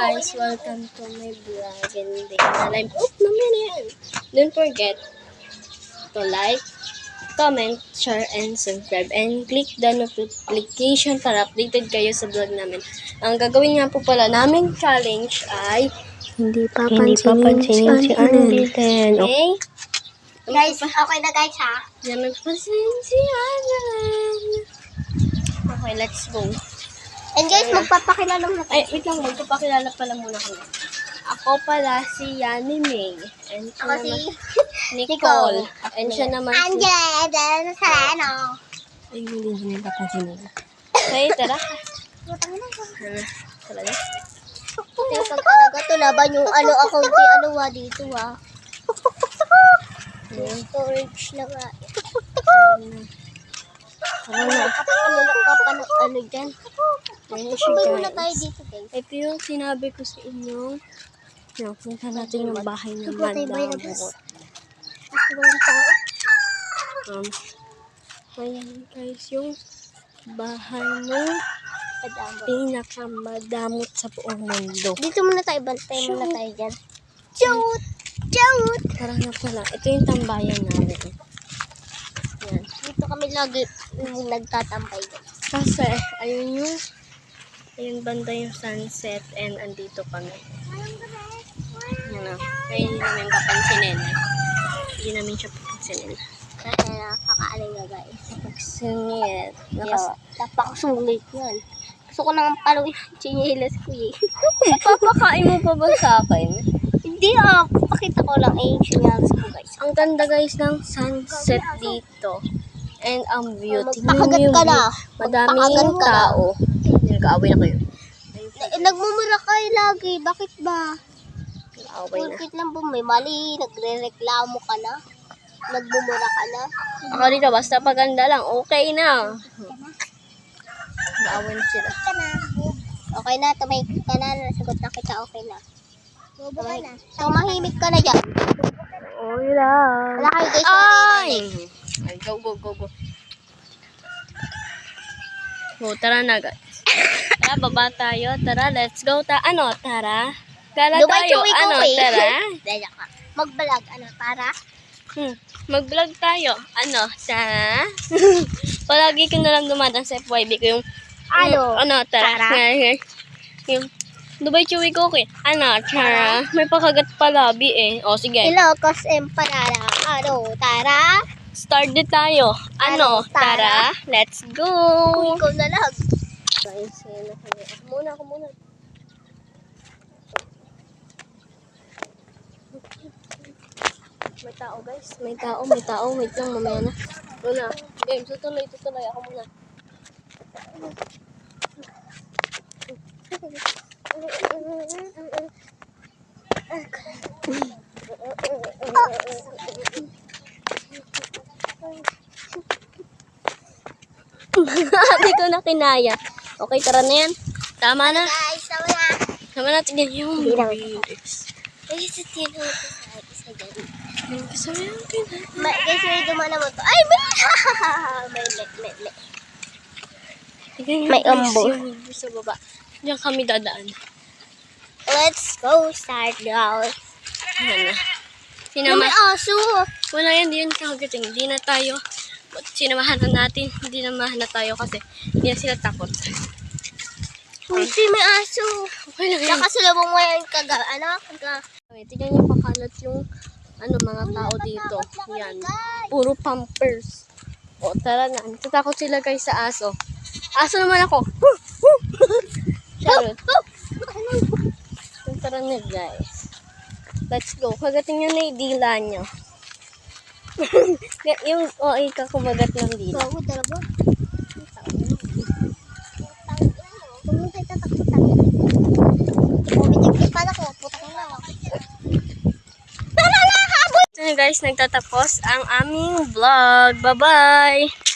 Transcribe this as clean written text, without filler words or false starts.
guys, welcome to my vlog and live. Oh, naman yan. Don't forget to like, comment, share, and subscribe. And click the notification para updated kayo sa vlog namin. Ang gagawin nga po pala naming challenge ay hindi papansinin si Annalyn. Okay? Guys, okay na guys ha? Hindi papansinin si Annalyn. Okay, let's go. And guys, magpapakilala na tayo. Ay, wait lang, magpapakilala pala muna kami. Ako pala si Yani May. And siya Ako naman, si Nicole. And siya naman si... Angela Sereno. Ay, hindi papansin nila. Okay, tara. Talaga? Teka talaga, tulaban yung account ni dito ha. Yung storage na nga. Ano dyan? Ayun siya, Sabay na tayo guys. dito guys. Ito yung sinabi ko sa inyo. Punta natin yung bahay ng Madam. Ayan guys, yung bahay mo pinakamadamot sa buong mundo. Dito muna tayo, bantay muna tayo dyan. Shoot! Shoot! Parang na pala, ito yung tambayan namin. Yan. Dito kami lagi nagtatambay guys. Kasi, ayun banda yung sunset and andito kami. Ano, kaya hindi namin papansinin. Hindi namin siya papansinin. Kasi nakakaalay na guys. Papansinin. Yes, napakasulit yan. Gusto ko nang paluin yung chinelas ko eh. Papakain mo pa ba sa akin? Hindi pakita ko lang yung chinelas ko guys. Ang ganda guys ng sunset dito. And ang view. Tingnan Magpakagat niyo yung ka view. na. Madaming Magpakagat ka na. tao. Nag-aaway na kayo. Nagmumura kayo lagi. Bakit ba? Nag-aaway na. Bakit lang may mali? Nagre-reklamo ka na? Nagmumura ka na? Ako dito, basta paganda lang. Okay na. Nag-aaway na sila. Okay na, tumahimik ka na. Nasagot na kita, okay na. Tumahimik ka na dyan. Okay lang. Wala kayo guys. Ay! Ay, go. Go, tara na guys. Tara, baba tayo. Tara, let's go. Tara. Gala Dubai, tayo. Chewy, Ano, Kobe. tara. Daya ka. Mag-vlog, para? Mag-vlog tayo. Tara. Palagi ko na lang dumadang sa FYB ko yung tara. Yung Dubai Chewy Cookie. Tara. May pakagat palabi eh. O, sige. Ilocos Empanada. Tara? Start din tayo. Tara. Let's go. Kung ikaw na lang. Guys, ako muna. May tao guys. May tao. Wait lang, mamaya na. Muna. Game, tutuloy. Ako muna. Hindi ko na kinaya. Okay, tara na yan. Tama na. Guys, tama na. Tama na, tignan yung lyrics. Ay, sa tino. Isa dyan. Sabi ang kinaya. Guys, may dumana mo to. Ay, may May ambo. Sa baba. Diyan kami dadaan. Let's go, start guys. Sinama. May aso. Wala yan, di yan kagating. Hindi na tayo. Sinamahan na natin. Hindi na mahana tayo kasi hindi na sila takot. Uy, may aso. Okay lang yan. Nakasulabong mo yan Tignan niyo pakalat yung mga tao dito. Yan. Puro pampers. O, tara na. Natatakot sila guys sa aso. Aso naman ako. Charot. Tara na guys. Let's go. Kagating nyo na yung dila nyo. ikaw kumagat ng dila. Bago talaga. Huwag mo tayo tatakutan. Pumitig pa na ko. Putak na ako. So guys, nagtatapos ang aming vlog. Bye-bye!